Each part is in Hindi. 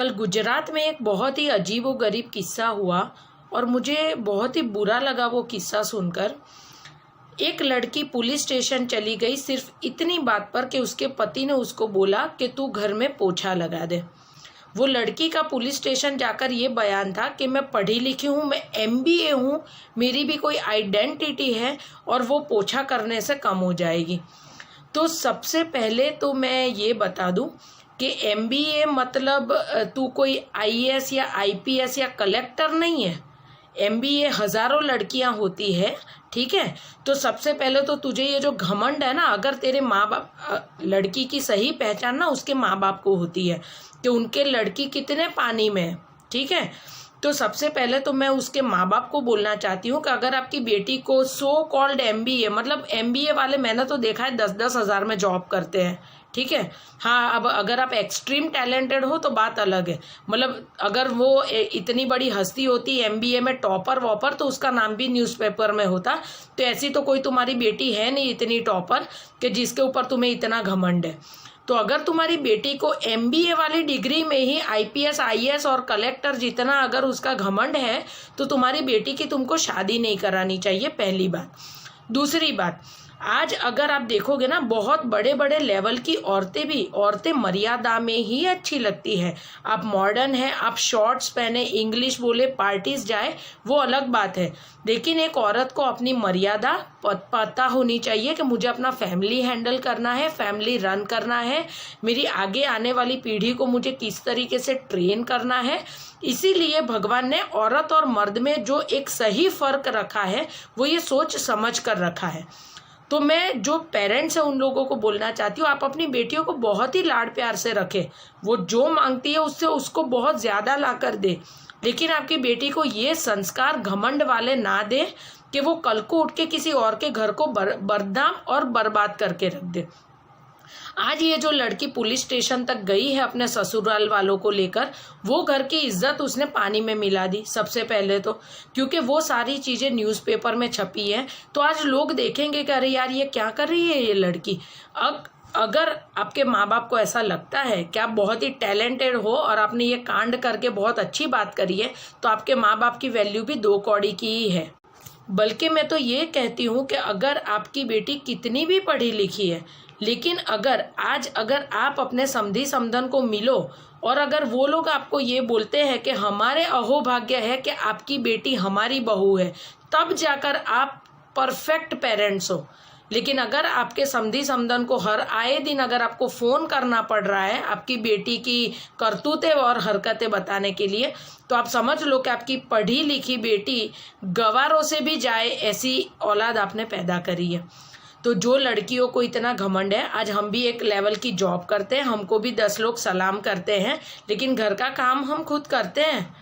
कल गुजरात में एक बहुत ही अजीबोगरीब किस्सा हुआ और मुझे बहुत ही बुरा लगा वो किस्सा सुनकर। एक लड़की पुलिस स्टेशन चली गई सिर्फ इतनी बात पर कि उसके पति ने उसको बोला कि तू घर में पोछा लगा दे। वो लड़की का पुलिस स्टेशन जाकर ये बयान था कि मैं पढ़ी लिखी हूँ, मैं MBA हूँ, मेरी भी कोई आइडेंटिटी है और वो पोछा करने से कम हो जाएगी। तो सबसे पहले तो मैं ये बता दूँ कि MBA मतलब तू कोई IAS या IPS या कलेक्टर नहीं है। MBA हज़ारों लड़कियां होती है, ठीक है। तो सबसे पहले तो तुझे ये जो घमंड है ना, अगर तेरे माँ बाप, लड़की की सही पहचान ना उसके माँ बाप को होती है कि उनके लड़की कितने पानी में है, ठीक है। तो सबसे पहले तो मैं उसके माँ बाप को बोलना चाहती हूँ कि अगर आपकी बेटी को सो कॉल्ड MBA, मतलब MBA वाले मैंने तो देखा है 10-10 हज़ार में जॉब करते हैं, ठीक है। हाँ, अब अगर आप एक्सट्रीम टैलेंटेड हो तो बात अलग है। मतलब अगर वो इतनी बड़ी हस्ती होती MBA में टॉपर वॉपर तो उसका नाम भी न्यूज़पेपर में होता। तो ऐसी तो कोई तुम्हारी बेटी है नहीं इतनी टॉपर कि जिसके ऊपर तुम्हें इतना घमंड है। तो अगर तुम्हारी बेटी को MBA वाली डिग्री में ही IPS IAS और कलेक्टर जितना अगर उसका घमंड है तो तुम्हारी बेटी की तुमको शादी नहीं करानी चाहिए, पहली बात। दूसरी बात, आज अगर आप देखोगे ना, बहुत बड़े बड़े लेवल की औरतें मर्यादा में ही अच्छी लगती है। आप मॉडर्न है, आप शॉर्ट्स पहने, इंग्लिश बोले, पार्टीज जाए, वो अलग बात है। लेकिन एक औरत को अपनी मर्यादा पता होनी चाहिए कि मुझे अपना फैमिली हैंडल करना है, फैमिली रन करना है, मेरी आगे आने वाली पीढ़ी को मुझे किस तरीके से ट्रेन करना है। इसीलिए भगवान ने औरत और मर्द में जो एक सही फर्क रखा है वो ये सोच समझ कर रखा है। तो मैं जो पेरेंट्स हैं उन लोगों को बोलना चाहती हूँ, आप अपनी बेटियों को बहुत ही लाड प्यार से रखें। वो जो मांगती है उससे उसको बहुत ज़्यादा ला कर दे, लेकिन आपकी बेटी को ये संस्कार घमंड वाले ना दे कि वो कल को उठ के किसी और के घर को बदनाम और बर्बाद करके रख दे। आज ये जो लड़की पुलिस स्टेशन तक गई है अपने ससुराल वालों को लेकर, वो घर की इज्जत उसने पानी में मिला दी सबसे पहले तो, क्योंकि वो सारी चीज़ें न्यूज़पेपर में छपी है। तो आज लोग देखेंगे कि अरे यार ये क्या कर रही है ये लड़की। अब अगर आपके माँ बाप को ऐसा लगता है कि आप बहुत ही टैलेंटेड हो और आपने ये कांड करके बहुत अच्छी बात करी है, तो आपके माँ बाप की वैल्यू भी 2 कौड़ी की ही है। बल्कि मैं तो ये कहती हूँ कि अगर आपकी बेटी कितनी भी पढ़ी लिखी है, लेकिन अगर आप अपने समधी समधन को मिलो और अगर वो लोग आपको ये बोलते हैं कि हमारे अहोभाग्य है कि आपकी बेटी हमारी बहू है, तब जाकर आप परफेक्ट पेरेंट्स हो। लेकिन अगर आपके समधी समधन को हर आए दिन अगर आपको फ़ोन करना पड़ रहा है आपकी बेटी की करतूतें और हरकतें बताने के लिए, तो आप समझ लो कि आपकी पढ़ी लिखी बेटी गवारों से भी जाए ऐसी औलाद आपने पैदा करी है। तो जो लड़कियों को इतना घमंड है, आज हम भी एक लेवल की जॉब करते हैं, हमको भी 10 लोग सलाम करते हैं, लेकिन घर का काम हम खुद करते हैं।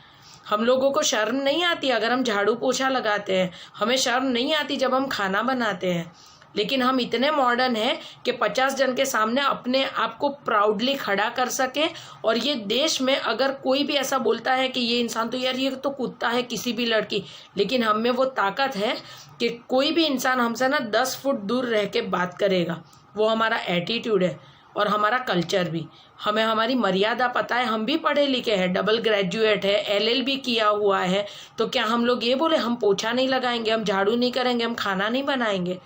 हम लोगों को शर्म नहीं आती अगर हम झाड़ू पोछा लगाते हैं, हमें शर्म नहीं आती जब हम खाना बनाते हैं। लेकिन हम इतने मॉडर्न हैं कि 50 जन के सामने अपने आप को प्राउडली खड़ा कर सकें। और ये देश में अगर कोई भी ऐसा बोलता है कि ये इंसान तो यार ये तो कुत्ता है, किसी भी लड़की, लेकिन हम में वो ताकत है कि कोई भी इंसान हमसे ना 10 फुट दूर रह के बात करेगा। वो हमारा एटीट्यूड है और हमारा कल्चर भी। हमें हमारी मर्यादा पता है, हम भी पढ़े लिखे हैं, डबल ग्रेजुएट है, LLB किया हुआ है। तो क्या हम लोग ये बोले हम पोछा नहीं लगाएंगे, हम झाड़ू नहीं करेंगे, हम खाना नहीं बनाएंगे?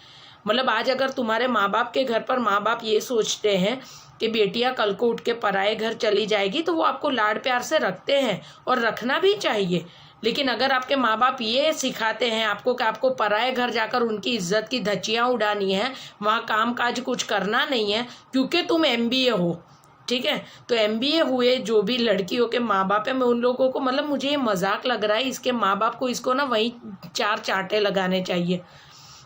मतलब आज अगर तुम्हारे माँ बाप के घर पर माँ बाप ये सोचते हैं कि बेटियाँ कल को उठ के पराए घर चली जाएगी, तो वो आपको लाड प्यार से रखते हैं और रखना भी चाहिए। लेकिन अगर आपके माँ बाप ये सिखाते हैं आपको कि आपको पराए घर जाकर उनकी इज्जत की धज्जियाँ उड़ानी है, वहाँ काम काज कुछ करना नहीं है क्योंकि तुम MBA हो, ठीक है। तो MBA हुए जो भी लड़कियों के माँ बाप है, मैं उन लोगों को, मतलब मुझे ये मजाक लग रहा है, इसके माँ बाप को इसको ना वहीं 4 चांटे लगाने चाहिए।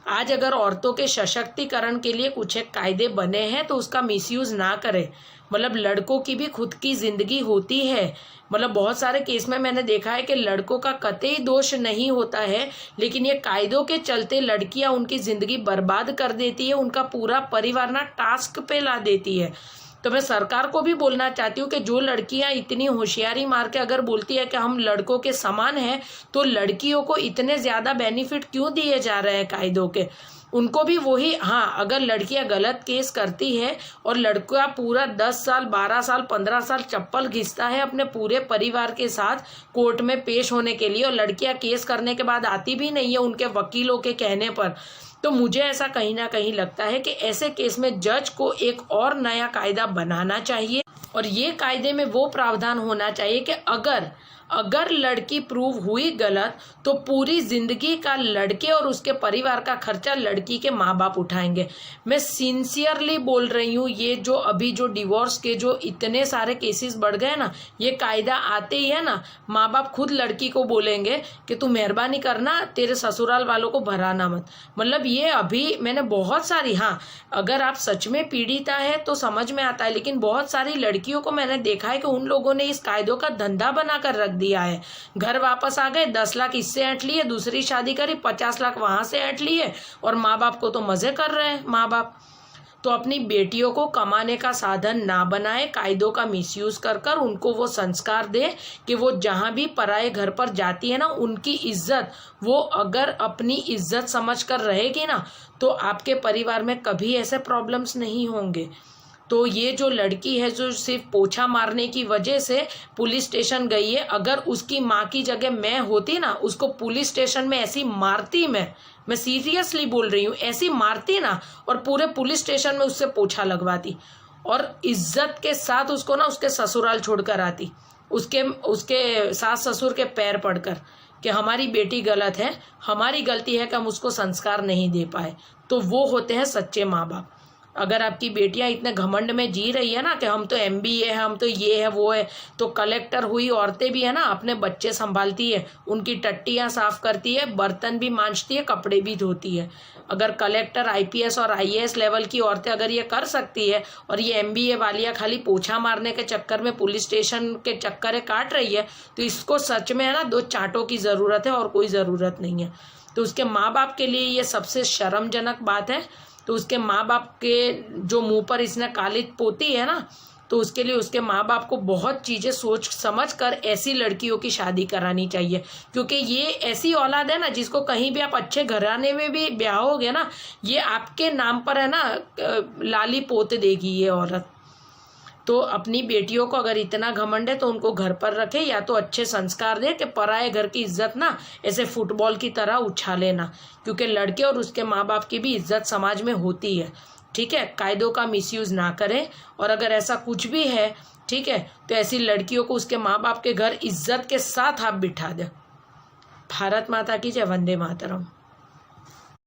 आज अगर औरतों के सशक्तिकरण के लिए कुछ एक कायदे बने हैं तो उसका मिसयूज़ ना करें। मतलब लड़कों की भी खुद की ज़िंदगी होती है। मतलब बहुत सारे केस में मैंने देखा है कि लड़कों का कतई दोष नहीं होता है, लेकिन ये कायदों के चलते लड़कियां उनकी ज़िंदगी बर्बाद कर देती है, उनका पूरा परिवार ना टास्क पे ला देती है। तो मैं सरकार को भी बोलना चाहती हूँ कि जो लड़कियां इतनी होशियारी मार के अगर बोलती है कि हम लड़कों के समान हैं, तो लड़कियों को इतने ज़्यादा बेनिफिट क्यों दिए जा रहे हैं कायदों के? उनको भी वही, हाँ, अगर लड़कियां गलत केस करती है और लड़का पूरा 10 साल 12 साल 15 साल चप्पल घिसता है अपने पूरे परिवार के साथ कोर्ट में पेश होने के लिए, और लड़कियां केस करने के बाद आती भी नहीं है उनके वकीलों के कहने पर, तो मुझे ऐसा कहीं ना कहीं लगता है कि ऐसे केस में जज को एक और नया कायदा बनाना चाहिए, और ये कायदे में वो प्रावधान होना चाहिए कि अगर लड़की प्रूव हुई गलत तो पूरी जिंदगी का लड़के और उसके परिवार का खर्चा लड़की के माँ बाप उठाएंगे। मैं सिंसियरली बोल रही हूँ, ये जो अभी जो डिवोर्स के जो इतने सारे केसेस बढ़ गए ना, ये कायदा आते ही है ना, माँ बाप खुद लड़की को बोलेंगे कि तू मेहरबानी करना, तेरे ससुराल वालों को भराना मत। मतलब ये अभी मैंने बहुत सारी, हाँ, अगर आप सच में पीड़िता है तो समझ में आता है, लेकिन बहुत सारी लड़कियों को मैंने देखा है कि उन लोगों ने इस कायदों का धंधा बनाकर रख दिया है। घर वापस आ गए, 10 लाख इससे ऐंठ लिए, दूसरी शादी करी, 50 लाख वहां से ऐंठ लिए, और माँ बाप को तो मजे कर रहे हैं माँ बाप। तो अपनी बेटियों को कमाने का साधन ना बनाए, कायदों का मिसयूज कर कर उनको वो संस्कार दे कि वो जहां भी पराए घर पर जाती है ना, उनकी इज्जत वो अगर अपनी इज्जत समझ कर रहेगी ना, तो आपके परिवार में कभी ऐसे प्रॉब्लम्स नहीं होंगे। तो ये जो लड़की है जो सिर्फ पोछा मारने की वजह से पुलिस स्टेशन गई है, अगर उसकी माँ की जगह मैं होती ना, उसको पुलिस स्टेशन में ऐसी मारती, मैं सीरियसली बोल रही हूँ, ऐसी मारती ना, और पूरे पुलिस स्टेशन में उससे पोछा लगवाती, और इज्जत के साथ उसको ना उसके ससुराल छोड़कर आती, उसके सास ससुर के पैर पड़कर कि हमारी बेटी गलत है, हमारी गलती है कि हम उसको संस्कार नहीं दे पाए। तो वो होते हैं सच्चे माँ बाप। अगर आपकी बेटियां इतने घमंड में जी रही है ना कि हम तो MBA है, हम तो ये है वो है, तो कलेक्टर हुई औरतें भी है ना, अपने बच्चे संभालती है, उनकी टट्टियां साफ करती है, बर्तन भी मांजती है, कपड़े भी धोती है। अगर कलेक्टर IPS और IAS लेवल की औरतें अगर ये कर सकती है, और ये MBA वालियाँ खाली पोछा मारने के चक्कर में पुलिस स्टेशन के चक्कर काट रही है, तो इसको सच में है ना 2 चांटों की ज़रूरत है और कोई ज़रूरत नहीं है। तो उसके माँ बाप के लिए ये सबसे शर्मजनक बात है। तो उसके माँ बाप के जो मुंह पर इसने काली पोती है ना, तो उसके लिए उसके माँ बाप को बहुत चीज़ें सोच समझ कर ऐसी लड़कियों की शादी करानी चाहिए, क्योंकि ये ऐसी औलाद है ना जिसको कहीं भी आप अच्छे घराने में भी ब्याहोगे ना, ये आपके नाम पर है ना लाली पोत देगी ये औरत। तो अपनी बेटियों को अगर इतना घमंड है तो उनको घर पर रखे, या तो अच्छे संस्कार दे कि पराए घर की इज्जत ना ऐसे फुटबॉल की तरह उछाले ना, क्योंकि लड़के और उसके माँ बाप की भी इज्जत समाज में होती है। ठीक है, कायदों का मिसयूज ना करें, और अगर ऐसा कुछ भी है, ठीक है, तो ऐसी लड़कियों को उसके माँ बाप के घर इज्जत के साथ आप बिठा दें। भारत माता की जय, वंदे मातरम।